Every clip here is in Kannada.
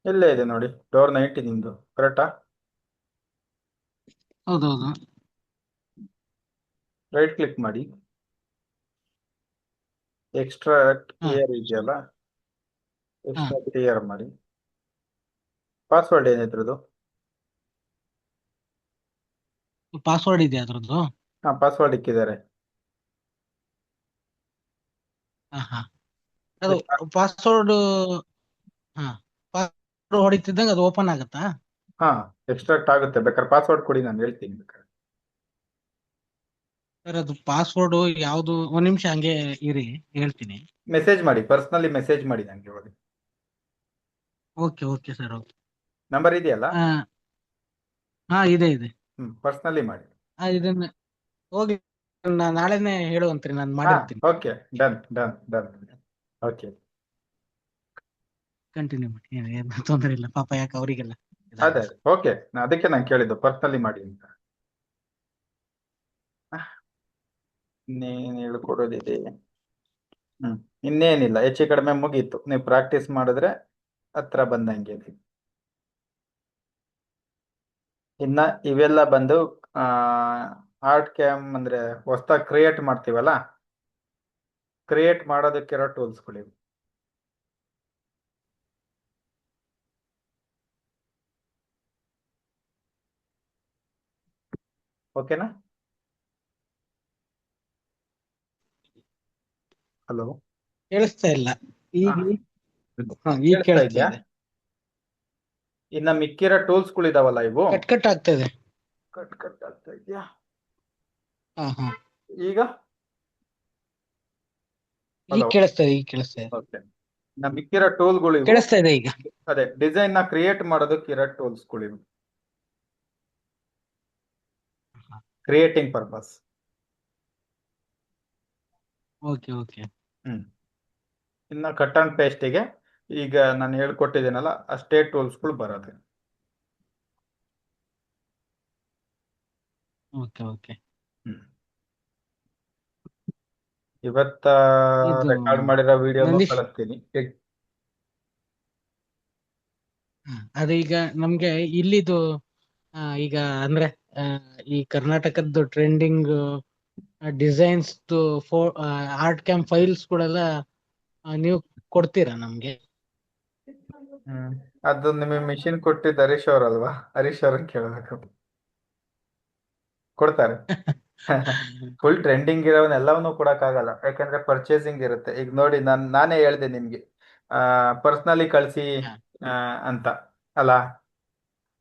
ಇಲ್ಲೇ ಇದೆ ನೋಡಿ, ಡೋರ್ 90 ನಿಮ್ದು ಕರೆಕ್ಟಾ? ಹೌದೌದು. ರೈಟ್ ಕ್ಲಿಕ್ ಮಾಡಿ, ಎಕ್ಸ್ಟ್ರಾ ಹಾ ಕ್ಲಿಯರ್ ಇದೆಯಲ್ಲ, ಹಾ. ಎಕ್ಸ್ಟ್ರಾ ಕ್ಲಿಯರ್ ಮಾಡಿ. ಪಾಸ್ವರ್ಡ್ ಏನಿದ್ರದ್ದು? ಪಾಸ್ವರ್ಡ್ ಇದೆ ಅದ್ರದ್ದು. ಹಾ, ಪಾಸ್ವರ್ಡ್ ಇಕ್ಕಿದ್ದಾರೆ. ಹಾ ಹಾ. ಅದು ಪಾಸ್ವರ್ಡ್. ಹಾ. ಪಾಸ್ವರ್ಡ್ ಹೊಡಿತಿದ್ದಂಗೆ ಅದು ಓಪನ್ ಆಗತ್ತಾ? ಹಾ, ಎಕ್ಸ್ಟ್ರಾಕ್ಟ್ ಆಗುತ್ತೆ. ಬೇಕಾದ್ರೆ ಪಾಸ್ವರ್ಡ್ ಕೊಡಿ, ನಾನು ಹೇಳ್ತೀನಿ ಬೇಕಾದ್ರೆ. ಸರ್ ಅದು ಪಾಸ್ವರ್ಡ್ ಯಾವುದು? ಒಂದ್ ನಿಮಿಷ ಹಂಗೆ ಇರಿ, ಹೇಳ್ತೀನಿ. ಮೆಸೇಜ್ ಮಾಡಿ, ಪರ್ಸ್ನಲಿ ಮೆಸೇಜ್ ಮಾಡಿ ನನಗೆ ಹೋಗಿ. Okay okay sir, okay. Number ಇದೆಯಲ್ಲ? ಹಾ ಹಾ, ಇದೆ ಇದೆ. ಪರ್ಸ್ನಲಿ ಮಾಡಿ. ಇದನ್ನ ಹೋಗಿ ನಾಳೆನೆ ಹೇಳುವಂತ್ರಿ, ನಾನು ಹಾ, ಮಾಡಿರ್ತೀನಿ. Okay, done done done. Okay. Continue ಮಾಡಿ, ಏನು ತೊಂದರೆ ಇಲ್ಲ ಪಾಪ, ಯಾಕೆ ಅವರಿಗೆಲ್ಲ ಅದೇ ಇದಾಗುತ್ತೆ. ಅದೇ, ಓಕೆ. ಅದಕ್ಕೆ ನಾನು ಕೇಳಿದ್ದು ಪರ್ಸ್ನಲಿ ಮಾಡಿ ಅಂತ. ಇನ್ನೇನು ಹೇಳ್ಕೊಡೋದಿದೆ? ಹ್ಮ್ ಇನ್ನೇನಿಲ್ಲ, ಹೆಚ್ಚು ಕಡಿಮೆ ಮುಗೀತು. ನೀವು ಪ್ರಾಕ್ಟೀಸ್ ಮಾಡಿದ್ರೆ ಹತ್ರ ಬಂದಂಗೆ. ಇನ್ನ ಇವೆಲ್ಲ ಬಂದು ಆ ಆರ್ಟ್ ಕ್ಯಾಮ್ ಅಂದ್ರೆ ಹೊಸ್ದಾಗಿ ಕ್ರಿಯೇಟ್ ಮಾಡ್ತೀವಲ್ಲ, ಕ್ರಿಯೇಟ್ ಮಾಡೋದಕ್ಕಿರೋ ಟೂಲ್ಸ್ಗಳಿವೆ. ಓಕೆನಾ? ಹಲೋ. ಕೇಳಿಸ್ತಾ ಇಲ್ಲ ಹಾ, ಈಗ. ಹಾ, ಈಗ ಕೇಳಿಸ್ತಾ ಕೇಳಿಸ್ತಾ ಇದೆಯಾ? ಇದೆ. ಇನ್ನ ಮಿಕ್ಕಿರೋ ಟೂಲ್ಸ್ಗಳಿದಾವಲ್ಲ ಇವು. ಕಟ್ ಕಟ್ ಆಗ್ತಾ ಇದೆ. ಕಟ್ ಕಟ್ ಆಗ್ತಾ ಇದೆಯಾ? ಹಾ ಹಾ. ಈಗ? ಈಗ ಹಲೋ. ಕೇಳಿಸ್ತಾ ಇದೆ, ಈಗ ಕೇಳಿಸ್ತಾ ಇದೆ. ಓಕೆ. ಇನ್ನ ಮಿಕ್ಕಿರೋ ಟೂಲ್ಗಳು ಇವು. ಕೇಳಿಸ್ತಾ ಇದೆ ಈಗ. ಅದೇ ಡಿಸೈನ್ ನ ಕ್ರಿಯೇಟ್ ಮಾಡೋದಕ್ಕಿರೋ ಟೂಲ್ಸ್ಗಳಿವು, ಕ್ರಿಯೇಟಿಂಗ್ ಪರ್ಪಸ್. Okay okay. ಹ್ಮ್ ಇನ್ನು ಕಟ್ ಅಂಡ್ ಪೇಸ್ಟಿಗೆ ಈಗ ನಾನು ಹೇಳ್ಕೊಟ್ಟಿದ್ದೀನಲ್ಲ ಅಷ್ಟೇ ಟೂಲ್ಸ್ಗಳು ಬರೋದು. Okay okay. ಹ್ಮ್ ಇವತ್ತ ಇದು ರೆಕಾರ್ಡ್ ಮಾಡಿರೋ ವಿಡಿಯೋನು ನಂದೀಶ್. ಕಳಿಸ್ತೀನಿ. ಅದೀಗ ನಮ್ಗೆ ಇಲ್ಲಿದು ಈಗ ಅಂದ್ರೆ ಆ, ಈ ಕರ್ನಾಟಕದ್ದು trending designs art camp files ಗಳೆಲ್ಲ ನೀವು ಕೊಡ್ತೀರಾ ನಮ್ಗೆ? ಹ್ಮ್ ಅದು ನಿಮಗೆ ಮಿಷಿನ್ ಕೊಟ್ಟಿದ್ದು ಹರೀಶ್ ಅವ್ರಲ್ವಾ? ಹರೀಶ್ ಅವ್ರನ್ನ ಕೇಳಬೇಕು, ಕೊಡ್ತಾರೆ. ಫುಲ್ ಟ್ರೆಂಡಿಂಗ್ ಇರೋವನ್ನೆಲ್ಲವನ್ನೂ ಕೊಡಕ್ಕಾಗಲ್ಲ, ಯಾಕಂದ್ರೆ ಪರ್ಚೇಸಿಂಗ್ ಇರುತ್ತೆ. ಈಗ ನೋಡಿ, ನಾನೇ ಹೇಳ್ದೆ ನಿಮ್ಗೆ ಪರ್ಸ್ನಲಿ ಕಳಿಸಿ ಹಾ, ಅಂತ ಅಲ್ಲ.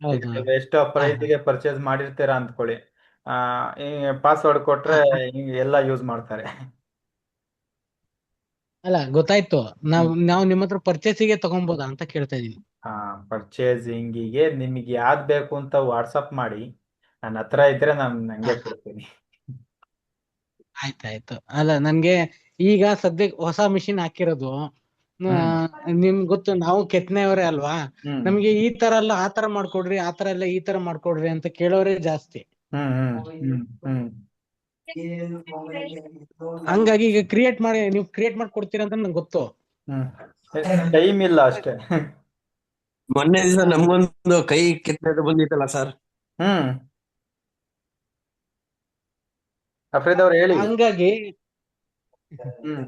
ಈಗ ಹೌದು. ನೀವು ಎಷ್ಟೋ ಹಾ ಹಾ. ಪ್ರೈಸಿಗೆ ಪರ್ಚೇಸ್ ಮಾಡಿರ್ತೀರಾ ಅಂದ್ಕೊಳ್ಳಿ, ಆ ಪಾಸ್ವರ್ಡ್ ಹಾ, ಕೊಟ್ರೆ ಹಿಂಗೆ ಎಲ್ಲ ಯೂಸ್ ಮಾಡ್ತಾರೆ. ಅಲ್ಲ ಗೊತ್ತಾಯ್ತು. ನಾವ್ ಹ್ಮ್ ನಾವು ನಿಮ್ಮ ಹತ್ರ ಪರ್ಚೇಸಿಗೆ ತಗೊಬೋದಾ ಅಂತ ಕೇಳ್ತಾ ಇದೀನಿ. ಹಾ, ಪರ್ಚೇಸಿಂಗಿಗೆ ನಿಮಗೆ ಯಾವ್ದು ಬೇಕು ಅಂತ ವಾಟ್ಸಪ್ ಮಾಡಿ, ನನ್ನ ಹತ್ರ ಇದ್ರೆ ನಾನು ಹಾ ನಂಗೆ ಹಾ. ಕೊಡ್ತೀನಿ. ಆಯ್ತಾಯ್ತು. ಅಲ್ಲ ನನ್ಗೆ ಈಗ ಸದ್ಯಕ್ಕೆ ಹೊಸ ಮಿಷಿನ್ ಹಾಕಿರೋದು. ಹ್ಮ್ ನಿಮ್ಗೆ ಗೊತ್ತು, ನಾವು ಕೆತ್ತನೆಯವರೇ ಅಲ್ವಾ. ಹ್ಮ್ ನಮ್ಗೆ ಈ ತರ ಎಲ್ಲ ಆ ತರ ಮಾಡ್ಕೊಡ್ರಿ, ಆ ತರ ಎಲ್ಲ ಈ ತರ ಮಾಡ್ಕೊಡ್ರಿ ಅಂತ ಕೇಳೋರೇ ಜಾಸ್ತಿ. ಹ್ಮ್ ಹ್ಮ್ ಹ್ಮ್ ಹ್ಮ್ ಹಂಗಾಗಿ ಈಗ ನೀವು ಕ್ರಿಯೇಟ್ ಮಾಡಿ ಕೊಡ್ತೀರಾ ಅಂತ ನಂಗೆ ಗೊತ್ತು. ಹ್ಮ್ ಟೈಮ್ ಇಲ್ಲ ಅಷ್ಟೇ. ಮೊನ್ನೆ ದಿವಸ ನಮ್ಗೊಂದು ಕೈ ಕೆತ್ತನೆದು ಬಂದಿತ್ತಲ್ಲ ಸರ್. ಹ್ಮ್ ಅಫ್ರೀದ್ ಅವ್ರು ಹೇಳಿ. ಹಂಗಾಗಿ ಹ್ಮ್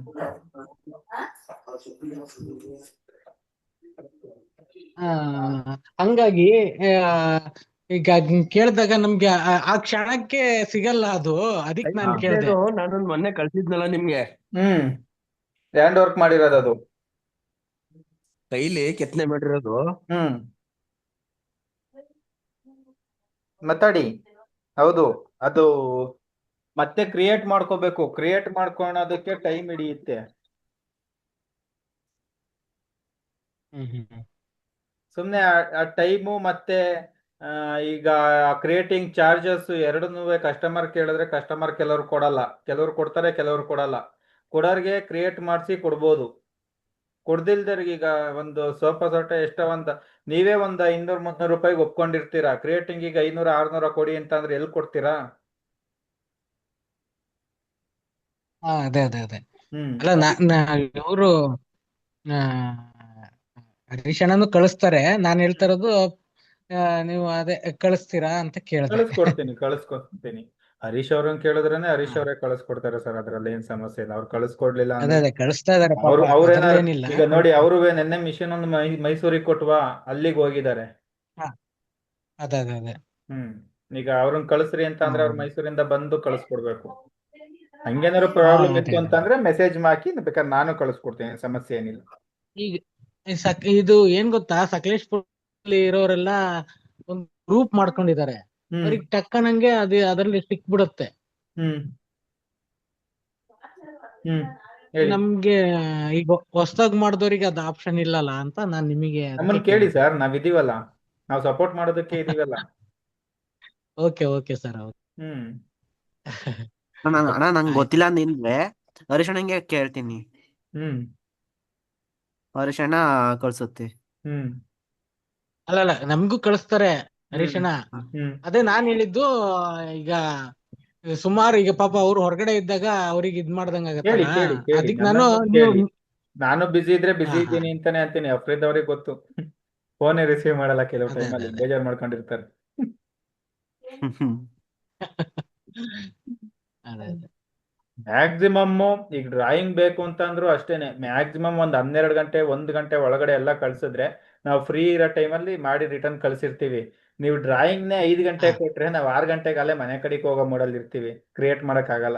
ಆ ಹಂಗಾಗಿ ಆ, ಈಗ ಕೇಳಿದಾಗ ನಮ್ಗೆ ಆ ಕ್ಷಣಕ್ಕೆ ಸಿಗಲ್ಲ ಅದು. ಕೈ ಅದಕ್ಕೆ ಹಾ. ನಾನು ಕೇಳ್ದೆ. ಕೆತ್ತನೆದು ನಾನೊಂದು ಮೊನ್ನೆ ಕಳ್ಸಿದ್ನಲ್ಲ ನಿಮ್ಗೆ. ಹ್ಮ್ ಹ್ಯಾಂಡ್ ವರ್ಕ್ ಮಾಡಿರೋದು ಅದು. ಕೈಲಿ ಕೆತ್ತನೆ ಮಾಡಿರೋದು. ಹ್ಮ್ ಮಾತಾಡಿ. ಹೌದು, ಅದು ಮತ್ತೆ ಕ್ರಿಯೇಟ್ ಮಾಡ್ಕೋಬೇಕು. ಕ್ರಿಯೇಟ್ ಮಾಡ್ಕೊಳೋದಕ್ಕೆ ಟೈಮ್ ಹಿಡಿಯುತ್ತೆ. ಹ್ಮ್ ಹ್ಮ್ ಹ್ಮ್. ಸುಮ್ಮನೆ ಆ ಟೈಮು ಮತ್ತೆ ಆ, ಈಗ ಕ್ರಿಯೇಟಿಂಗ್ ಚಾರ್ಜಸ್ ಎರಡನ್ನೂ ಕಸ್ಟಮರ್ ಕೇಳಿದ್ರೆ ಕಸ್ಟಮರ್ ಕೆಲವ್ರು ಕೊಡಲ್ಲ, ಕೆಲವ್ರು ಕೊಡ್ತಾರೆ, ಕೆಲವ್ರು ಕೊಡಲ್ಲ. ಕೊಡೋರ್ಗೆ ಕ್ರಿಯೇಟ್ ಮಾಡಿಸಿ ಕೊಡ್ಬೋದು. ಕೊಡ್ದಿಲ್ದವ್ರಿಗೆ ಈಗ ಒಂದು ಸೋಫಾ ಸೋಟ ಎಷ್ಟೋ ಒಂದು ನೀವೇ ಒಂದು 500-300 ರೂಪಾಯಿಗೆ ಒಪ್ಕೊಂಡಿರ್ತೀರಾ, ಕ್ರಿಯೇಟಿಂಗ್ ಈಗ 500-600 ಕೊಡಿ ಅಂತಂದ್ರೆ ಎಲ್ಲಿ ಕೊಡ್ತೀರಾ? ಅದೇ ಅದೇ ಅದೇ. ಹ್ಮ್ ಅಲ್ಲ ಅದಕ್ಕೆ. ಇವರು ಹರೀಶ್ ಅಣ್ಣನು ಕಳಿಸ್ತಾರೆ. ನಾನ್ ಹೇಳ್ತಾ ಇರೋದು ನೀವು ಅದೇ ಕಳಿಸ್ತೀರಾ ಅಂತ ಕೇಳ್ದೆ. ಕಳಿಸ್ಕೊಡ್ತೀನಿ. ಹರೀಶ್ ಅವ್ರನ್ನ ಕೇಳಿದ್ರೇನೆ ಹಾ, ಹರೀಶ್ ಅವರೇ ಕಳಿಸ್ಕೊಡ್ತಾರೆ ಸರ್, ಅದ್ರಲ್ಲಿ ಏನ್ ಸಮಸ್ಯೆ ಇಲ್ಲ. ಅವ್ರು ಕಳಿಸ್ಕೊಡ್ಲಿಲ್ಲ ಅದೇ ಅಂದ್ರೆ ಅದೇ ಕಳಿಸ್ತಾ ಇದಾರೆ ಪಾಪ, ಅವ್ರೇನಾರು ಅದ್ರಲ್ಲೇನಿಲ್ಲ. ಈಗ ನೋಡಿ, ಅವರು ನಿನ್ನೆ ಮಿಷನ್ ಒಂದು ಮೈಸೂರಿಗೆ ಕೊಟ್ವಾ, ಅಲ್ಲಿಗೆ ಹೋಗಿದ್ದಾರೆ. ಹಾ, ಅದೇ ಅದೇ ಅದೇ. ಹ್ಮ್. ಈಗ ಅವ್ರನ್ನ ಕಳಿಸ್ರಿ ಅಂತ ಅಂದ್ರೆ ಅವ್ರು ಹ್ಮ್. ಮೈಸೂರಿಂದ ಬಂದು ಕಳಿಸ್ಕೊಡ್ಬೇಕು. ಹಂಗೇನಾದ್ರು ಹಾ, ಪ್ರಾಬ್ಲಮ್ ಅದೇ ಇತ್ತು ಅದೇ. ಅಂತಂದ್ರೆ ಮೆಸೇಜ್ ಹಾಕಿ, ಬೇಕಾದ್ರೆ ನಾನು ಕಳಿಸ್ಕೊಡ್ತೀನಿ, ಸಮಸ್ಯೆ ಏನಿಲ್ಲ. ಈಗ ಇದು ಏನ್ ಗೊತ್ತಾ, ಸಕಲೇಶ್ಪುರಲ್ಲಿ ಇರೋರೆಲ್ಲ ಒಂದು ಗ್ರೂಪ್ ಮಾಡ್ಕೊಂಡಿದ್ದಾರೆ. ಹ್ಮ್ ಅವ್ರಿಗೆ ಟಕ್ಕನಂಗೆ ಅದ್ರಲ್ಲಿ ಸಿಕ್ಬಿಡುತ್ತೆ. ಹ್ಮ್ ಹ್ಮ್ ಹೇಳಿ. ನಮ್ಗೆ ಈಗ ಹೊಸ್ದಾಗ್ ಮಾಡಿದವ್ರಿಗೆ ಅದು ಆಪ್ಷನ್ ಇಲ್ಲಲ್ಲ ಅಂತ ನಾನ್ ನಿಮಗೆ ಅದಕ್ಕೆ ನಮ್ಮನ್ ಕೇಳಿ ಕೇಳಿದೆ. ಸರ್, ನಾವಿದೀವಲ್ಲ, ನಾವು ಸಪೋರ್ಟ್ ಮಾಡೋದಕ್ಕೆ ಇದೀವಲ್ಲ. Okay okay sir. ಹ್ಮ್ ಅಣ್ಣ ನಂಗೆ ಆಯ್ತು. ಗೊತ್ತಿಲ್ಲ ಅಂದಿದ್ರೆ ಹರೀಶ್ ಅಣ್ಣಂಗೆ ಕೇಳ್ತೀನಿ. ಹ್ಮ್ ಹರೀಶ್ ಅಣ್ಣ ಕಳ್ಸುತ್ತೆ. ಹ್ಮ್ ಅಲ್ಲಲ್ಲ, ನಮ್ಗೂ ಕಳಿಸ್ತಾರೆ ಹರೀಶ್ ಹ್ಮ್ ಅಣ್ಣ. ಹ್ಮ್ ಅದೇ ನಾನ್ ಹೇಳಿದ್ದು. ಈಗ ಸುಮಾರು ಈಗ ಪಾಪ ಅವ್ರು ಹೊರಗಡೆ ಇದ್ದಾಗ ಅವ್ರಿಗೆ ಇದ್ ಮಾಡ್ದಂಗ ಕೇಳಿ ಆಗತ್ತಲ್ಲ. ಕೇಳಿ ಕೇಳಿ, ಅದಕ್ ನಾನು ನನ್ನನ್ನು ನೀವು. ಕೇಳಿ. ನಾನು ಬಿಸಿ ಇದ್ರೆ ಹಾ ಬಿಸಿ ಹಾ, ಇದ್ದೀನಿ ಅಂತಾನೆ ಅಂತೀನಿ. ಅಫ್ರೀದ್ ಅವ್ರಿಗೆ ಗೊತ್ತು, ಫೋನೇ ರಿಸೀವ್ ಮಾಡಲ್ಲ ಕೆಲವು ಅದೇ ಅದೇ ಟೈಮಲ್ಲಿ, ಅದೇ. ಬೇಜಾರ್ ಮಾಡ್ಕೊಂಡಿರ್ತಾರೆ. ಅದೇ ಅದೇ. ಮ್ಯಾಕ್ಸಿಮಮ್ ಈಗ ಡ್ರಾಯಿಂಗ್ ಬೇಕು ಅಂತ ಅಂದ್ರೂ ಅಷ್ಟೇನೆ, ಮ್ಯಾಕ್ಸಿಮಮ್ ಒಂದ್ 12 ಗಂಟೆ 1 ಗಂಟೆ ಒಳಗಡೆ ಎಲ್ಲ ಕಳ್ಸಿದ್ರೆ ನಾವು ಫ್ರೀ ಇರೋ ಟೈಮಲ್ಲಿ ಮಾಡಿ ರಿಟರ್ನ್ ಕಳ್ಸಿರ್ತೀವಿ. ನೀವು ಡ್ರಾಯಿಂಗ್ನೇ 5 ಗಂಟೆ ಹಾ. ಕೊಟ್ರೆ ನಾವು 6 ಗಂಟೆಗೆ ಅಲ್ಲೇ ಮನೆ ಕಡೆಗೆ ಹೋಗೋ ಮೂಡಲ್ಲಿ ಇರ್ತೀವಿ, ಕ್ರಿಯೇಟ್ ಮಾಡಕ್ ಆಗಲ್ಲ.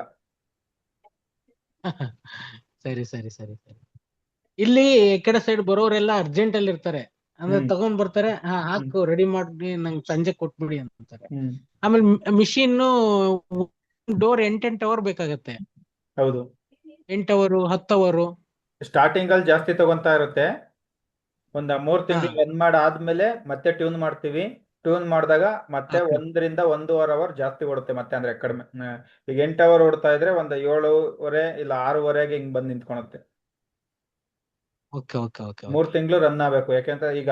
ಸರಿ ಸರಿ ಸರಿ ಸರಿ. ಇಲ್ಲಿ ಈ ಕಡೆ ಸೈಡ್ ಬರೋರೆಲ್ಲ ಅರ್ಜೆಂಟ್ ಅಲ್ಲಿ ಇರ್ತಾರೆ. ಅಂದ್ರೆ ಹ್ಮ್ ತಗೊಂಡ್ ಬರ್ತಾರೆ, ಹ್ಮ್ ಹಾಕು ರೆಡಿ ಮಾಡಿ ನಂಗೆ ಸಂಜೆ ಕೊಟ್ಬಿಡಿ ಅಂತಾರೆ. ಹ್ಮ್ ಆಮೇಲೆ ಮಿಷಿನ್ ಡೋರ್ 8 ಅವರ್ ಬೇಕಾಗತ್ತೆ. ಹೌದು. 8 ಅವರ್ 10 ಅವರ್. ಸ್ಟಾರ್ಟಿಂಗ್ ಅಲ್ಲಿ ಜಾಸ್ತಿ ತಗೊಂತಾ ಇರುತ್ತೆ. ಒಂದ್ 3 ಹಾ ತಿಂಗಳು ರನ್ ಆದ್ಮೇಲೆ ಮತ್ತೆ ಟ್ಯೂನ್ ಮಾಡ್ತೀವಿ. ಟ್ಯೂನ್ ಮಾಡಿದಾಗ ಮತ್ತೆ ಓಕೆ 1 ರಿಂದ 1.5 ಅವರ್ ಜಾಸ್ತಿ ಓಡುತ್ತೆ ಮತ್ತೆ, ಅಂದ್ರೆ ಕಡಿಮೆ. ಈಗ 8 ಅವರ್ ಓಡ್ತಾ ಇದ್ರೆ ಒಂದು 7:30 ಇಲ್ಲ 6:30ಗೆ ಹಿಂಗ್ ಬಂದ್ ನಿಂತ್ಕೊಳುತ್ತೆ. Okay okay okay 3 okay. ತಿಂಗಳು ರನ್ ಆಗ್ಬೇಕು. ಯಾಕೆಂದ್ರೆ ಈಗ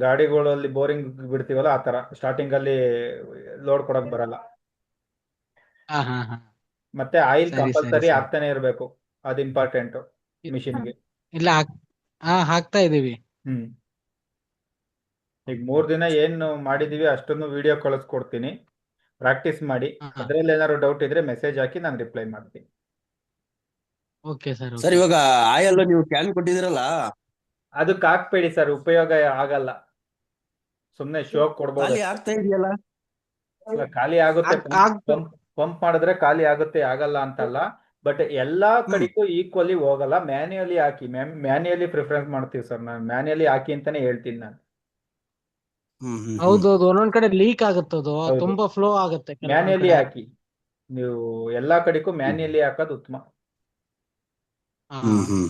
ಗಾಡಿಗಳಲ್ಲಿ ಬೋರಿಂಗ್ ಬಿಡ್ತೀವಲ್ಲ, ಆ ತರ ಸ್ಟಾರ್ಟಿಂಗ್ ಅಲ್ಲಿ ಲೋಡ್ ಕೊಡಕ್ ಬರಲ್ಲ. ಹಾ ಹಾ ಹಾ. ಮತ್ತೆ ಆಯಿಲ್ ಸರಿ ಸರಿ ಕಂಪಲ್ಸರಿ ಸರಿ. ಆಗ್ತಾನೆ ಇರಬೇಕು, ಅದು ಇಂಪಾರ್ಟೆಂಟ್ ಮಿಷಿನ್ಗೆ. ಇಲ್ಲ ಹಾಕ್ತಾ ಇದೀವಿ. ಹ್ಮ್. ಈಗ 3 ದಿನ ಏನು ಮಾಡಿದೀವಿ ಅಷ್ಟನ್ನು ವಿಡಿಯೋ ಕಳಿಸ್ಕೊಡ್ತೀನಿ, ಪ್ರಾಕ್ಟೀಸ್ ಮಾಡಿ. ಹಾ. ಅದ್ರಲ್ಲಿ ಏನಾದ್ರು ಡೌಟ್ ಇದ್ರೆ ಮೆಸೇಜ್ ಹಾಕಿ, ನಾನು ರಿಪ್ಲೈ ಮಾಡ್ತೀನಿ. Okay sir. Sir okay. ಇವಾಗ ಆಯಲ್ ನೀವು ಕ್ಯಾನ್ ಕೊಟ್ಟಿದಿರಲ್ಲ, ಅದಕ್ಕೆ ಹಾಕ್ಬೇಡಿ ಸರ್, ಉಪಯೋಗ ಆಗಲ್ಲ. ಸುಮ್ನೆ ಶೋ ಕೊಡ್ಬೋದು ಖಾಲಿ ಅಷ್ಟೇ. ಆಗ್ತಾ ಇದೆಯಲ್ಲ. ಅಲ್ಲ, ಖಾಲಿ ಆಗುತ್ತೆ. ಆಗ್ತು. ಪಂಪ್ ಮಾಡಿದ್ರೆ ಖಾಲಿ ಆಗುತ್ತೆ, ಆಗಲ್ಲ ಅಂತಲ್ಲ. ಬಟ್ ಎಲ್ಲಾ ಹ್ಮ್ ಕಡೆಗೂ ಈಕ್ವಲಿ ಹೋಗಲ್ಲ. ಮ್ಯಾನ್ಯುಯಲಿ ಹಾಕಿ, ಮ್ಯಾನ್ಯುಯಲಿ ಪ್ರಿಫರೆನ್ಸ್ ಮಾಡ್ತೀವಿ ಸರ್. ನಾನು ಮ್ಯಾನ್ಯುಯಲಿ ಹಾಕಿ ಅಂತಾನೆ ಹೇಳ್ತೀನಿ ನಾನು. ಹ್ಮ್ ಹ್ಮ್ ಹ್ಮ್ ಹೌದೌದು, ಒಂದೊಂದ್ ಕಡೆ ಲೀಕ್ ಆಗುತ್ತದು, ಹೌದು, ತುಂಬಾ ಫ್ಲೋ ಆಗುತ್ತೆ ಕೆಲವೊಂದ್ ಮ್ಯಾನ್ಯುಯಲಿ ಕಡೆ. ಹಾಕಿ. ನೀವು ಎಲ್ಲಾ ಕಡೆಗೂ ಹ್ಮ್ ಮ್ಯಾನ್ಯುಯಲಿ ಹಾಕೋದು ಉತ್ತಮ. ಹಾ. ಹ್ಮ್ ಹ್ಮ್.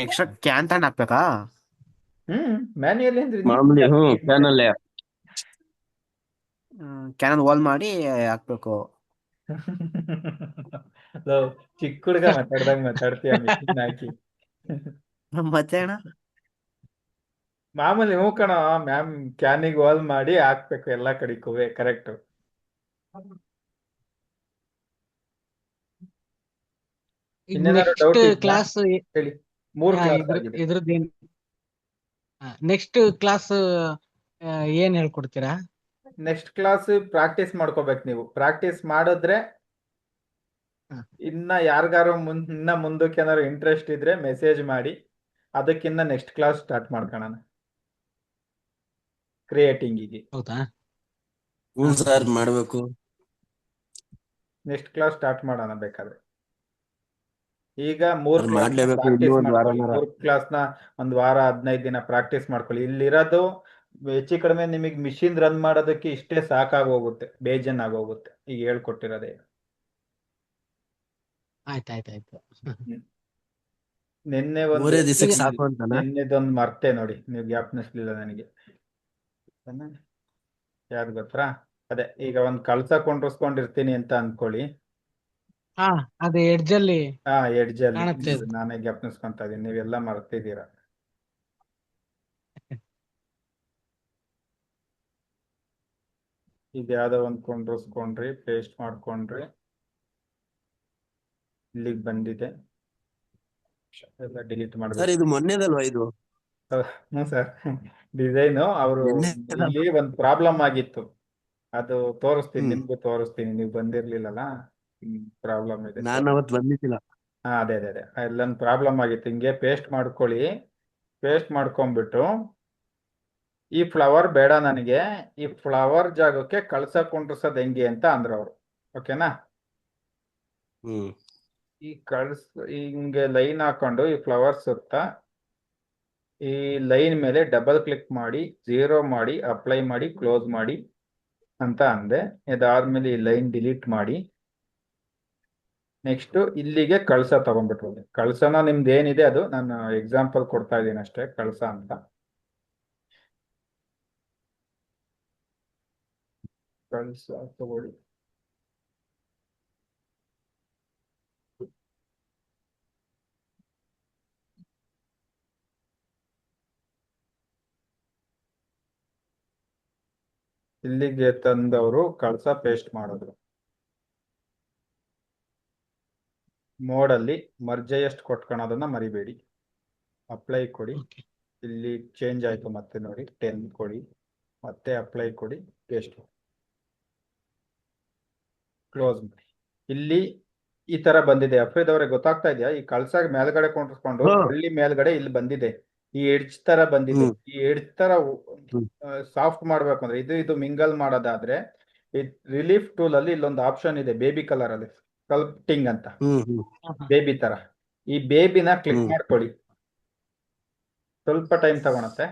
ಎಕ್ಸ್ಟ್ರಾ ಕ್ಯಾನ್ ತಗೊಂಡ್ ಹಾಕ್ಬೇಕಾ? ಮ್ಯಾನ್ಯುಯಲಿ ಅಂದ್ರೆ ಮಾಮೂಲಿ ಕ್ಯಾನ್ ಅಲ್ಲೇ. ಕ್ಯಾನ್ ವಾಲ್ ಮಾಡಿ ಹಾಕ್ಬೇಕು. ಚಿಕ್ಕ ಹುಡುಗ ಮಾತಾಡ್ದಂಗ್ ಮಾತಾಡ್ತೀಯ, ಮಿಷಿನ್ ಹಾಕಿ. ಮತ್ತೆ ಅಣ್ಣ ಮಾಮೂಲಿ ಹೂ ಕಣ ಮ್ಯಾಮ್, ಕ್ಯಾನಿಗೆ ವಾಲ್ ಮಾಡಿ ಹಾಕ್ಬೇಕು ಎಲ್ಲಾ ಕಡೆಗೂ, ಕರೆಕ್ಟ್. ಈಗ ಇನ್ನೇನಾದ್ರು ನೆಕ್ಸ್ಟ್ ಡೌಟ್ ಇದ್ಯಾ ಕ್ಲಾಸ್. ಹೇಳಿ. 3 ಕ್ಲಾಸ್ ಆಗಿದೆ. ಇದ್ರದ್ದೇನ್ ನೆಕ್ಸ್ಟ್ ಕ್ಲಾಸ್ ಏನ್ ಹೇಳ್ಕೊಡ್ತೀರಾ? ನೆಕ್ಸ್ಟ್ ಕ್ಲಾಸ್ ಪ್ರಾಕ್ಟೀಸ್ ಮಾಡ್ಕೋಬೇಕು. ನೀವು ಪ್ರಾಕ್ಟೀಸ್ ಮಾಡಿದ್ರೆ, ಹ. ಇನ್ನ ಯಾರಿಗಾರು ಇನ್ನ ಮುಂದಕ್ಕೆ ಏನಾದ್ರು ಇಂಟ್ರೆಸ್ಟ್ ಇದ್ರೆ ಮೆಸೇಜ್ ಮಾಡಿ, ಅದಕ್ಕಿಂತ ನೆಕ್ಸ್ಟ್ ಕ್ಲಾಸ್ ಸ್ಟಾರ್ಟ್ ಮಾಡ್ಕೊಳ್ಳೋಣ ಕ್ರಿಯೇಟಿಂಗಿಗೆ. ಹೌದಾ? ಹ್ಞೂ ಸರ್ ಮಾಡ್ಬೇಕು. ನೆಕ್ಸ್ಟ್ ಕ್ಲಾಸ್ ಸ್ಟಾರ್ಟ್ ಮಾಡೋಣ ಬೇಕಾದ್ರೆ. ಈಗ 3 ಸರ್ ಕ್ಲಾಸ್ನ ಮಾಡ್ಲೇಬೇಕು, ಇನ್ನೂ ಪ್ರಾಕ್ಟೀಸ್ ಒಂದ್ ಮಾಡ್ಕೊಳ್ಳಿ. ವಾರನಾರ. 3 ಕ್ಲಾಸ್ನ ಒಂದು ವಾರ 15 ದಿನ ಪ್ರಾಕ್ಟೀಸ್ ಮಾಡ್ಕೊಳ್ಳಿ. ಇಲ್ಲಿರೋದು ಹೆಚ್ಚು ಕಡಿಮೆ ನಿಮಗೆ ಮಿಷಿನ್ ರನ್ ಮಾಡೋದಕ್ಕೆ ಇಷ್ಟೇ ಸಾಕಾಗೋಗುತ್ತೆ, ಬೇಜನ್ ಆಗೋಗುತ್ತೆ ಈಗ ಹೇಳ್ಕೊಟ್ಟಿರೋದೇ. ಆಯ್ತಾಯ್ತಾಯ್ತು. ನಿನ್ನೆ ಒಂದು ಮೂರೇ ದಿವಸಕ್ಕೆ ಈಗ ಸಾಕು ಅಂತಾನ? ನಿನ್ನೆದೊಂದು ಮರ್ತೆ ನೋಡಿ, ನೀವು ಜ್ಞಾಪನಿಸ್ಲಿಲ್ಲ ನನಗೆ. ಯಾವ್ದು ಗೊತ್ತಾ? ಅದೇ, ಈಗ ಒಂದು ಕಳ್ಸ ಕೊಂಡಿರ್ತೀನಿ ಅಂತ ಅನ್ಕೊಳ್ಳಿ. ಹಾ, ಅದೇ ಎಡ್ಜಲ್ಲಿ ಎಡ್ಜ್ ಅಲ್ಲಿ ಕಾಣುತ್ತೆ ಅದು. ನಾನೇ ಜ್ಞಾಪನಿಸ್ಕೊಂತ ಇದೀನಿ, ನೀವೆಲ್ಲ ಮರ್ತಿದ್ದೀರಾ. ಇದು ಯಾವ್ದೋ ಒಂದು ಕೊಂಡಿಸ್ಕೊಂಡ್ರಿ, ಪೇಸ್ಟ್ ಮಾಡ್ಕೊಂಡ್ರಿ, ಇಲ್ಲಿಗೆ ಬಂದಿದೆ. ಎಲ್ಲ ಡಿಲೀಟ್ ಸರ್ ಮಾಡ್ಬೇಕು. ಇದು ಮೊನ್ನೆದಲ್ವಾ ಇದು? ಹ್ಞೂ ಸರ್, ಡಿಸೈನು ಅವರು ನಿನ್ನೆ ಇಲ್ಲಿ ಒಂದು ಪ್ರಾಬ್ಲಮ್ ಆಗಿತ್ತು, ಅದು ತೋರಿಸ್ತೀನಿ, ಹ್ಮ್ ನಿಮ್ಗೂ ತೋರಿಸ್ತೀನಿ, ನೀವು ಬಂದಿರ್ಲಿಲ್ಲಲ್ಲ. ಪ್ರಾಬ್ಲಮ್ ಇದೆ. ನಾನು ಅವತ್ತು ಬಂದಿದ್ದಿಲ್ಲ. ಹಾ, ಅದೇ ಅದೇ ಅದೇ, ಅಲ್ಲೊಂದು ಪ್ರಾಬ್ಲಮ್ ಆಗಿತ್ತು. ಹಿಂಗೆ ಪೇಸ್ಟ್ ಮಾಡ್ಕೊಳ್ಳಿ. ಪೇಸ್ಟ್ ಮಾಡ್ಕೊಂಡ್ಬಿಟ್ಟು ಈ ಫ್ಲವರ್ ಬೇಡ ನನಗೆ, ಈ ಫ್ಲವರ್ ಜಾಗಕ್ಕೆ ಕಳ್ಸ ಕುಂಡ್ರಸೋದ್ ಹೆಂಗೆ ಅಂತ ಅಂದ್ರು ಅವರು. ಓಕೆನಾ? ಹ್ಮ್ ಈ ಹಿಂಗೆ ಲೈನ್ ಹಾಕೊಂಡು ಈ ಫ್ಲವರ್ ಸುತ್ತ ಈ ಲೈನ್ ಮೇಲೆ ಡಬಲ್ ಕ್ಲಿಕ್ ಮಾಡಿ 0 ಮಾಡಿ ಅಪ್ಲೈ ಮಾಡಿ ಕ್ಲೋಸ್ ಮಾಡಿ ಅಂತ ಅಂದೆ. ಇದಾದ್ಮೇಲೆ ಈ ಲೈನ್ ಡಿಲೀಟ್ ಮಾಡಿ ನೆಕ್ಸ್ಟ್ ಇಲ್ಲಿಗೆ ಕಳಸ ತಗೊಂಡ್ಬಿಟ್ರು. ಕಳಸನ ನಿಮ್ದು ಏನಿದೆ ಅದು ನಾನು ಎಕ್ಸಾಂಪಲ್ ಕೊಡ್ತಾ ಇದ್ದೀನಿ ಅಷ್ಟೇ, ಕಳಸ ಅಂತ. ಕಳಸ ತಗೊಳ್ಳಿ. ಇಲ್ಲಿಗೆ ತಂದವರು ಕಳಸ ಪೇಸ್ಟ್ ಮಾಡಿದ್ರು. ಮೋಡಲ್ಲಿ ಮರ್ಜೆಯಷ್ಟು ಕೊಟ್ಕೊಳೋದನ್ನ ಮರಿಬೇಡಿ. ಅಪ್ಲೈ ಕೊಡಿ. ಓಕೆ. ಇಲ್ಲಿ ಚೇಂಜ್ ಆಯ್ತು, ಮತ್ತೆ ನೋಡಿ 10 ಕೊಡಿ, ಮತ್ತೆ ಅಪ್ಲೈ ಕೊಡಿ, ಪೇಸ್ಟ್ ಕ್ಲೋಸ್ ಮಾಡಿ. ಇಲ್ಲಿ ಈ ತರ ಬಂದಿದೆ. ಅಫ್ರೀದ್ ಅವ್ರಿಗೆ ಗೊತ್ತಾಗ್ತಾ ಇದೆಯಾ? ಈ ಕಳ್ಸಾಗ ಮೇಲ್ಗಡೆ ಕೊಂಡಿಸ್ಕೊಂಡು ಹಾ. ಬಳ್ಳಿ ಮೇಲ್ಗಡೆ ಇಲ್ಲಿ ಬಂದಿದೆ, ಈ ಎಡ್ಜ್ ತರ ಬಂದಿದೆ. ಹ್ಮ್ ಈ ಎಡ್ಜ್ ತರ ಹ್ಮ್ ಸಾಫ್ಟ್ ಮಾಡ್ಬೇಕು ಅಂದ್ರೆ ಇದು ಮಿಂಗಲ್ ಮಾಡೋದಾದ್ರೆ ಈ ರಿಲೀಫ್ ಟೂಲ್ ಅಲ್ಲಿ ಇಲ್ಲೊಂದು ಆಪ್ಷನ್ ಇದೆ, ಬೇಬಿ ಕಲರ್ ಅಲ್ಲಿ ಸ್ಕಲ್ಪ್ಟಿಂಗ್ ಅಂತ, ಹ್ಮ್ ಹ್ಮ್ ಬೇಬಿ ತರ. ಈ ಬೇಬಿನ ಕ್ಲಿಕ್ ಹ್ಮ್ ಮಾಡ್ಕೊಳ್ಳಿ. ಸ್ವಲ್ಪ ಟೈಮ್ ತಗೊಳತ್ತೆ,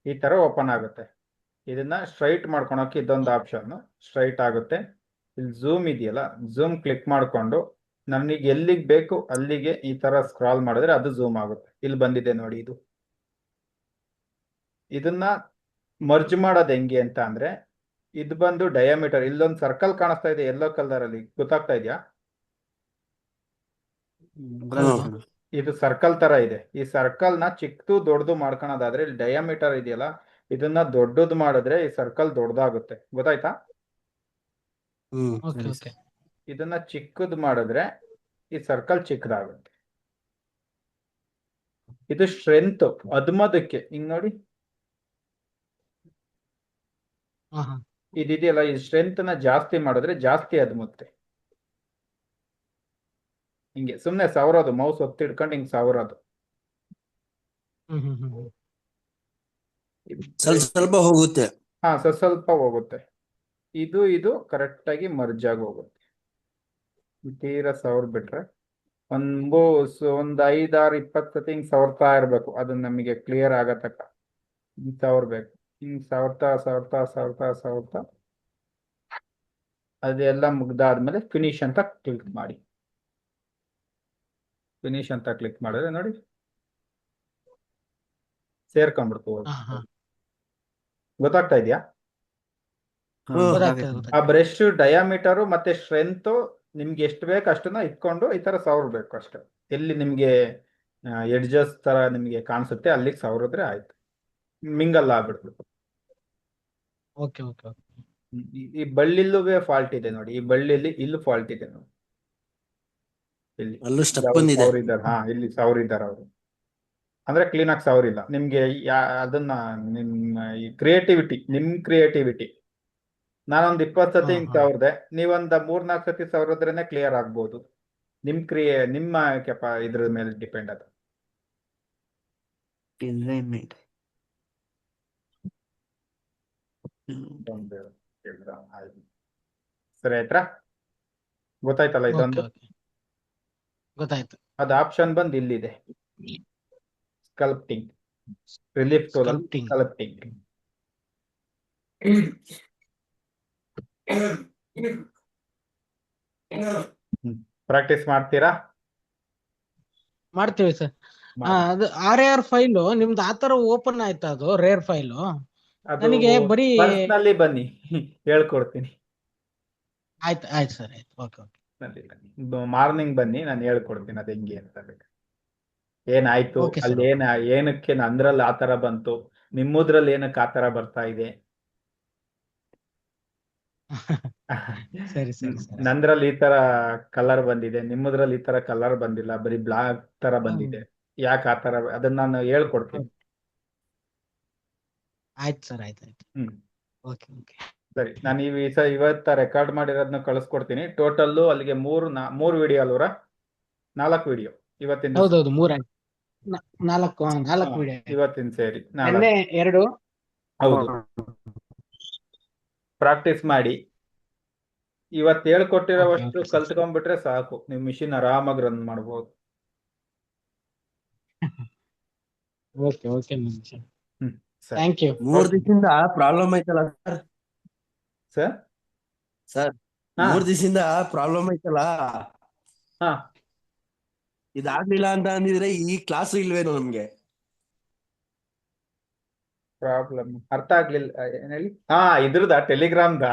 ಈ ತರ ಓಪನ್ ಆಗುತ್ತೆ. ಇದನ್ನ ಸ್ಟ್ರೈಟ್ ಮಾಡ್ಕೊಳಕ್ಕೆ ಇದೊಂದು ಆಪ್ಷನ್, ಸ್ಟ್ರೈಟ್ ಆಗುತ್ತೆ. ಇಲ್ಲಿ ಝೂಮ್ ಇದೆಯಲ್ಲ, ಝೂಮ್ ಕ್ಲಿಕ್ ಮಾಡ್ಕೊಂಡು ನಮಗೆ ಎಲ್ಲಿಗೆ ಬೇಕು ಅಲ್ಲಿಗೆ ಈ ತರ ಸ್ಕ್ರಾಲ್ ಮಾಡಿದ್ರೆ ಅದು ಝೂಮ್ ಆಗುತ್ತೆ. ಇಲ್ಲಿ ಬಂದಿದೆ ನೋಡಿ ಇದು. ಇದನ್ನ ಮರ್ಜ್ ಮಾಡೋದು ಹೆಂಗೆ ಅಂತ ಅಂದ್ರೆ, ಇದು ಬಂದು ಡಯಾಮೀಟರ್. ಇಲ್ಲೊಂದು ಸರ್ಕಲ್ ಕಾಣಿಸ್ತಾ ಇದೆ ಯೆಲ್ಲೋ ಕಲರ್ ಅಲ್ಲಿ, ಗೊತ್ತಾಗ್ತಾ ಇದೆಯಾ? ಹ್ಮ್ ಇದು ಸರ್ಕಲ್ ತರ ಇದೆ. ಈ ಸರ್ಕಲ್ ನ ಚಿಕ್ಕದು ದೊಡ್ಡದು ಮಾಡ್ಕೊಳೋದಾದ್ರೆ ಇಲ್ಲಿ ಡಯಾಮೀಟರ್ ಇದೆಯಲ್ಲ, ಇದನ್ನ ದೊಡ್ಡದು ಮಾಡಿದ್ರೆ ಈ ಸರ್ಕಲ್ ದೊಡ್ಡದಾಗುತ್ತೆ. ಗೊತ್ತಾಯ್ತಾ? ಹ್ಮ್ ಓಕೆ ಸರಿ ಓಕೆ. ಇದನ್ನ ಚಿಕ್ಕದು ಮಾಡಿದ್ರೆ ಈ ಸರ್ಕಲ್ ಚಿಕ್ಕದಾಗುತ್ತೆ. ಇದು ಸ್ಟ್ರೆಂತ್ ಅದ್ಮದಕ್ಕೆ ಹಿಂಗ್ ನೋಡಿ, ಹಾ ಹಾ. ಇದಿದೆಯಲ್ಲ, ಈ ಸ್ಟ್ರೆಂತ್ ನ ಜಾಸ್ತಿ ಮಾಡಿದ್ರೆ ಜಾಸ್ತಿ ಅದ್ಮುತ್ತೆ. ಹಿಂಗೆ ಸುಮ್ನೆ ಸವರೋದು, ಮೌಸ್ ಒತ್ತಿ ಹಿಡ್ಕೊಂಡು ಹಿಂಗ್ ಸವರೋದು. ಹ್ಮ್ ಹ್ಮ್ ಹ್ಮ್ ಹ್ಮ್. ಸ್ವಲ್ಪ ಸ್ವಲ್ಪ ಹೋಗುತ್ತೆ. ಹಾ, ಸ್ವಲ್ಪ ಹೋಗುತ್ತೆ. ಇದು ಕರೆಕ್ಟ್ ಆಗಿ ಮರ್ಜ್ ಆಗಿ ಹೋಗುತ್ತೆ. ತೀರಾ ಸವರ್ ಬಿಟ್ರೆ ಒಂದ್ 5, 6, 20 ಸತಿ ಹಿಂಗ್ ಸವರ್ತಾ ಇರ್ಬೇಕು, ಅದು ನಮಗೆ ಕ್ಲಿಯರ್ ಆಗತಕ್ಕ. ಹಿಂಗ್ ಸವರ್ಬೇಕು, ಹಿಂಗ್ ಸವರ್ತಾ ಸವರ್ತಾ ಸವರ್ತಾ ಸವರ್ತಾ ಅದೆಲ್ಲ ಮುಗ್ದಾದ್ಮೇಲೆ ಫಿನಿಶ್ ಅಂತ ಕ್ಲಿಕ್ ಮಾಡಿ. ಫಿನಿಶ್ ಅಂತ ಕ್ಲಿಕ್ ಮಾಡಿದ್ರೆ ನೋಡಿ ಸೇರ್ಕೊಂಡ್ಬಿಡ್ತು. ಹಾ ಹಾ. ಗೊತ್ತಾಗ್ತಾ ಇದೆಯಾ? ಹ್ಮ್ ಗೊತ್ತಾಗ್ತದೆ ಆ ಗೊತ್ತಾಗ್ತದೆ. ಬ್ರಷ್ ಡಯಾಮೀಟರು ಮತ್ತೆ ಸ್ಟ್ರೆಂತ್ ನಿಮ್ಗೆ ಎಷ್ಟು ಬೇಕು ಅಷ್ಟನ್ನ ಇಟ್ಕೊಂಡು ಈ ತರ ಸವರ್ಬೇಕು ಅಷ್ಟೇ. ಎಲ್ಲಿ ನಿಮ್ಗೆ ಎಡ್ಜಸ್ ತರ ನಿಮ್ಗೆ ಕಾಣಿಸುತ್ತೆ ಅಲ್ಲಿಗೆ ಸವರಿದ್ರೆ ಆಯ್ತು, ಮಿಂಗಲ್ ಆಗ್ಬಿಡ್ತು. Okay okay okay. ಈ ಬಳ್ಳಿಲ್ಲೂ ಫಾಲ್ಟ್ ಇದೆ ನೋಡಿ, ಈ ಬಳ್ಳಿಯಲ್ಲಿ ಇಲ್ಲೂ ಫಾಲ್ಟ್ ಇದೆ ನೋಡಿ. ಇಲ್ಲಿ ಅಲ್ಲೂ ಸ್ಟೆಪ್ ಬಂದಿದೆ. ಸವರಿದ್ದಾರೆ. ಹಾ, ಇಲ್ಲಿ ಸವರಿದ್ದಾರೆ ಅವರು, ಅಂದ್ರೆ ಕ್ಲೀನ್ ಆಗಿ ಸವರಿಲ್ಲ. ನಿಮ್ಗೆ ಅದನ್ನ ನಿಮ್ಮ ಈ ಕ್ರಿಯೇಟಿವಿಟಿ, ನಿಮ್ ಕ್ರಿಯೇಟಿವಿಟಿ. ನಾನೊಂದ್ 20 ಸತಿ ಹಾ ಹಿಂಗ್ ಹಾ. ಸವರ್ದೆ, ನೀವೊಂದ್ 3-4 ಸತಿ ಸವರಿದ್ರೇನೆ ಕ್ಲಿಯರ್ ಆಗ್ಬೋದು. ನಿಮ್ಮ ಇದ್ರ ಮೇಲೆ ಡಿಪೆಂಡ್ ಅದು. Alignment. ಸರಿ ಆಯ್ತಾ? ಗೊತ್ತಾಯ್ತಲ್ಲ ಓಕೆ ಇದೊಂದು. ಓಕೆ. ಗೊತ್ತಾಯ್ತು. ಅದು ಆಪ್ಷನ್ ಬಂದು ಇಲ್ಲಿದೆ, ಸ್ಕಲ್ಪ್ಟಿಂಗ್. ರಿಲೀಫ್ ಟೂಲ್ ಅಲ್ಲಿ Sculpting. ಸ್ಕಲ್ಪ್ಟಿಂಗ್. ಪ್ರಾಕ್ಟೀಸ್ ಮಾಡ್ತೀರಾ? ಮಾಡ್ತೀವಿ ಸರ್. ಮಾಡಿ. ಅದು RAR ಫೈಲು ನಿಮ್ದು ಆತರ ಓಪನ್ ಆಯ್ತಾ? ಅದು ರೇರ್ ಫೈಲು ಅದು ನನಗೆ ಬರೀ. ಪರ್ಸ್ನಲ್ಲಿ ಬನ್ನಿ ಹೇಳ್ಕೊಡ್ತೀನಿ. ಆಯ್ತು ಆಯ್ತು ಸರ್, ಆಯ್ತು. Okay okay. ಮಾರ್ನಿಂಗ್ ಬನ್ನಿ, ನಾನು ಹೇಳ್ಕೊಡ್ತೀನಿ ಅದು ಹೆಂಗೆ ಅಂತ. ಏನಾಯ್ತು ಓಕೆ ಸರ್. ಅಲ್ಲಿ, ಏನಕ್ಕೆ ಅಂದ್ರಲ್ಲಿ ಆತರ ಬಂತು, ನಿಮ್ಮದ್ರಲ್ಲಿ ಏನಕ್ಕೆ ಆತರ ಬರ್ತಾ ಇದೆ. ಸರಿ ಸರಿ ಸರಿ ನಂದ್ರಲ್ಲಿ ಈ ತರ ಕಲರ್ ಬಂದಿದೆ, ನಿಮ್ಮದ್ರಲ್ಲಿ ಈ ತರ ಕಲರ್ ಬಂದಿಲ್ಲ, ಬರೀ ಬ್ಲಾಕ್ ತರ ಹ್ಮ್. ಬಂದಿದೆ. ಯಾಕೆ ಆ ತರ ಅದನ್ನ ನಾನು ಹೇಳ್ಕೊಡ್ತೀನಿ. ಆಯ್ತು ಸರ್, ಆಯ್ತು ಆಯ್ತು. ಹ್ಮ್ ಓಕೆ ಓಕೆ. ಸರಿ, ನಾನು ಇವತ್ತ ರೆಕಾರ್ಡ್ ಮಾಡಿರೋದನ್ನ ಕಳಿಸ್ಕೊಡ್ತೀನಿ. ಟೋಟಲ್ ಅಲ್ಲಿಗೆ ಮೂರು ವಿಡಿಯೋ ಅಲ್ವರ, 4 ವಿಡಿಯೋ ಇವತ್ತಿನ ದಿವಸ. ಹೌದೌದು, ನಾಲ್ಕು ವಿಡಿಯೋ. ಇವತ್ತಿನ ಸೇರಿ 4. ನಿನ್ನೆ 2. ಹೌದು, ಪ್ರಾಕ್ಟೀಸ್ ಮಾಡಿ. ಇವತ್ತು ಹೇಳ್ಕೊಟ್ಟಿರೋವಷ್ಟು Okay, okay, sir. ಕಲ್ತ್ಕೊಂಡ್ಬಿಟ್ರೆ ಸಾಕು, ನೀವು ಮಿಷಿನ್ ಆರಾಮಾಗಿ ರನ್ ಮಾಡ್ಬೋದು. ಓಕೆ ಓಕೆ ಸರ್, ಸರಿ ಥ್ಯಾಂಕ್ ಯು. 3 ದಿವಸದಿಂದ ಪ್ರಾಬ್ಲಮ್ ಐತಲ್ಲ ಸರ್. ಸರ್. ಸರ್ ಹಾ 3 ದಿವಸದಿಂದ ಪ್ರಾಬ್ಲಮ್ ಐತಲ್ಲ, ಹಾ ಇದಾಗ್ಲಿಲ್ಲ ಅಂತ ಅಂದಿದ್ರೆ ಈ ಕ್ಲಾಸ್ ಇಲ್ವೇನೋ ನಮ್ಗೆ. ಪ್ರಾಬ್ಲಮ್ ಅರ್ಥ ಆಗ್ಲಿಲ್ಲ, ಏನ್ ಹೇಳಿ? ಇದ್ರದ ಟೆಲಿಗ್ರಾಮ್ದ.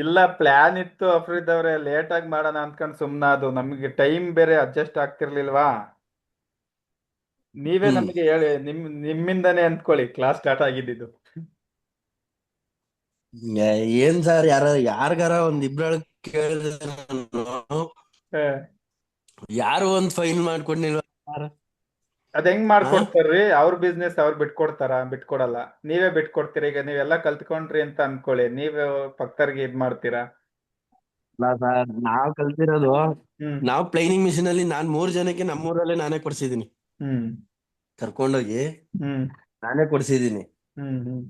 ಇಲ್ಲ, ಪ್ಲಾನ್ ಇತ್ತು ಅಫ್ರೀದ್ ಅವ್ರೆ, ಲೇಟ್ ಆಗಿ ಮಾಡೋಣ ಅಂದ್ಕೊಂಡು ಸುಮ್ನಾದು. ನಮ್ಗೆ ಟೈಮ್ ಬೇರೆ ಅಡ್ಜಸ್ಟ್ ಆಗ್ತಿರ್ಲಿಲ್ವಾ. ನೀವೇ ನಮಗೆ ಹೇಳಿ, ನಿಮ್ಮಿಂದಾನೇ ಅಂದ್ಕೊಳ್ಳಿ ಕ್ಲಾಸ್ ಸ್ಟಾರ್ಟ್ ಆಗಿದ್ದು. ಏನ್ ಸರ್, ಯಾರ್ಗಾರ ಒಂದ್ ಇಬ್ರು ಕೇಳಿದ್ರೆ ನಾನು, ಯಾರು ಒಂದ್ ಫೈಲ್ ಮಾಡ್ಕೊಂಡಿಲ್ವ ಸರ್? ಅದ್ ಹೆಂಗ್ ಮಾಡ್ಕೊಡ್ತಾರ್ರಿ? ಅವ್ರ ಬಿಸ್ನೆಸ್ ಅವ್ರು ಬಿಟ್ಕೊಡಲ್ಲ, ನೀವೇ ಬಿಟ್ಕೊಡ್ತೀರಿ. ಈಗ ನೀವೆಲ್ಲ ಕಲ್ತ್ಕೊಂಡ್ರಿ ಅಂತ ಅನ್ಕೊಳ್ಳಿ, ನೀವೇ ಪಕ್ತರ್ಗೆ ಇದ್ ಮಾಡ್ತೀರಾ. ಅಲ್ಲ ಸರ್, ನಾವ್ ಕಲ್ತಿರೋದು, ಹ್ಮ್ ನಾವ್ ಪ್ಲೈನಿಂಗ್ ಮಿಷಿನ್ ಅಲ್ಲಿ ನಾನ್ 3 ಜನಕ್ಕೆ ನಮ್ಮೂರಲ್ಲೇ ನಾನೇ ಕೊಡ್ಸಿದೀನಿ, ಹ್ಮ್ ಕರ್ಕೊಂಡೋಗಿ ಹ್ಮ್ ನಾನೇ ಕೊಡ್ಸಿದೀನಿ. ಹ್ಮ್ ಹ್ಮ್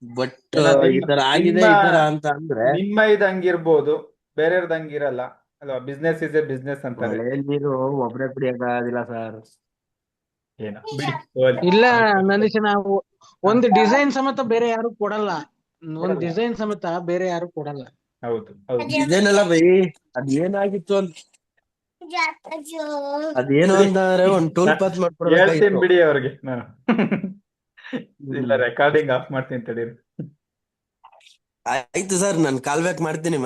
ಬಟ್ ಇಲ್ಲ, ಈ ತರ ಆಗಿದೆ ಈ ತರ ಅಂತ ಅಂದ್ರೆ, ನಿಮ್ಮ ಇದ್ ಹಂಗಿರ್ಬೋದು, ಬೇರೆಯವ್ರದ್ದು ಹಂಗಿರಲ್ಲ ಅಲ್ವಾ. ಬಿಸ್ನೆಸ್ ಇಸ್ ಎ ಬಿಸ್ನೆಸ್ ಅಂತಾರೆ. ಮಳೆ ನೀರು ಒಬ್ರೇ ಕುಡಿಯಕ್ಕಾಗೋದಿಲ್ಲ ಸರ್. ಏನೋ ಬಿಡಿ, ಹೋಗ್ಲಿ. ಇಲ್ಲ ನಂದೀಶ, ನಾವು ಒಂದು ಡಿಸೈನ್ ಸಮೇತ ಬೇರೆ ಯಾರು ಕೊಡಲ್ಲ. ಒಂದ್ ಡಿಸೈನ್ ಸಮೇತ ಬೇರೆ ಯಾರು ಕೊಡಲ್ಲ. ಹೌದು ಹೌದು. ಇದೇನಲ್ಲ ಬೈ, ಅದೇನಾಗಿತ್ತು ಅಂತ, ಅದೇನು ಅಂತಂದ್ರೆ ಒಂದ್ ಟೂಲ್ ಪಾತ್ ಹೇಳ್ತೀನಿ ಮಾಡ್ಕೊಡ್ಬೇಕಾಗಿತ್ತು. ಬಿಡಿ ಅವ್ರಿಗೆ ನಾನು. ಇಲ್ಲ, ರೆಕಾರ್ಡಿಂಗ್ ಆಫ್ ಮಾಡ್ತೀನಿ ತಡೀರಿ. ಆಯ್ತು ಸರ್, ನಾನು ಕಾಲ್ ಬ್ಯಾಕ್ ಮಾಡ್ತೀನಿ.